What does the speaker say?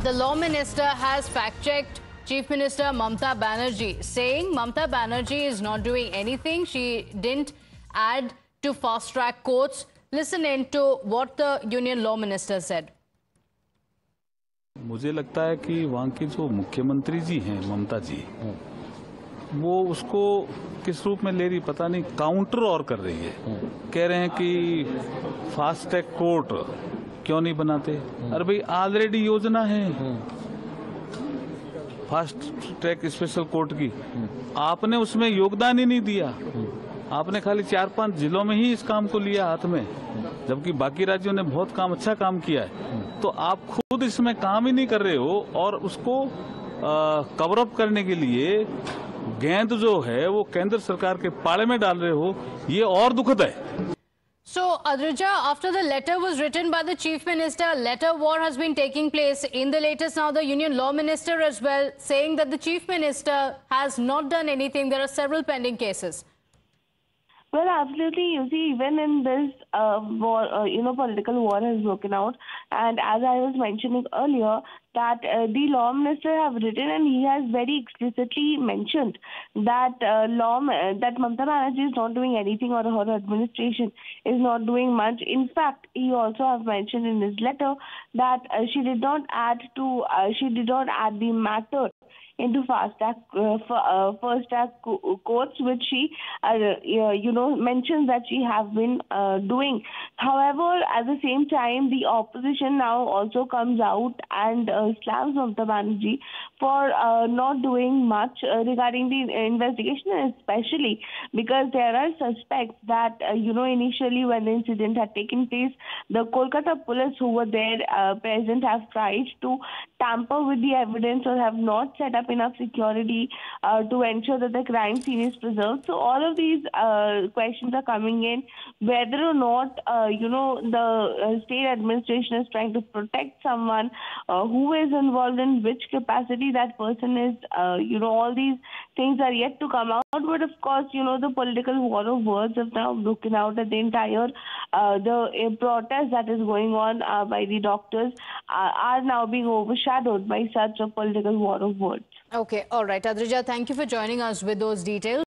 The Law Minister has fact-checked Chief Minister Mamata Banerjee, saying Mamata Banerjee is not doing anything. She didn't add to fast-track courts. Listen in to what the Union Law Minister said. मुझे लगता है कि वहाँ की जो मुख्यमंत्री जी हैं ममता जी, वो उसको किस रूप में ले रही पता नहीं, काउंटर और कर रही है। कह रहे हैं कि फास्ट ट्रैक कोर्ट क्यों नहीं बनाते। अरे भाई ऑलरेडी योजना है फास्ट ट्रैक स्पेशल कोर्ट की, आपने उसमें योगदान ही नहीं दिया। आपने खाली 4-5 जिलों में ही इस काम को लिया हाथ में, जबकि बाकी राज्यों ने बहुत अच्छा काम किया है। तो आप खुद इसमें काम ही नहीं कर रहे हो और उसको कवर अप करने के लिए गेंद जो है वो केंद्र सरकार के पाले में डाल रहे हो, ये और दुखद है। So, Adrija, after the letter was written by the Chief Minister, letter war has been taking place. In the latest now, the Union Law Minister as well, saying that the Chief Minister has not done anything. There are several pending cases. Well, absolutely. You see, even in this war, political war has broken out. And as I was mentioning earlier, that the law minister have written and he has very explicitly mentioned that that Mamata Banerjee is not doing anything or her administration is not doing much. In fact, he also have mentioned in his letter that she did not add the matter into first track courts, which she mentions that she have been doing. However, at the same time, the opposition now also comes out and slams Mamata Banerjee for not doing much regarding the investigation, especially because there are suspects that initially when the incident had taken place, the Kolkata police who were there present have tried to tamper with the evidence or have not set up enough security to ensure that the crime scene is preserved. So all of these questions are coming in, whether or not the state administration is trying to protect someone, who is involved in which capacity that person is. All these things are yet to come out. But of course, the political war of words have now broken out at the entire protest that is going on by the doctors are now being overshadowed by such a political war of words. Okay, all right. Adrija, thank you for joining us with those details.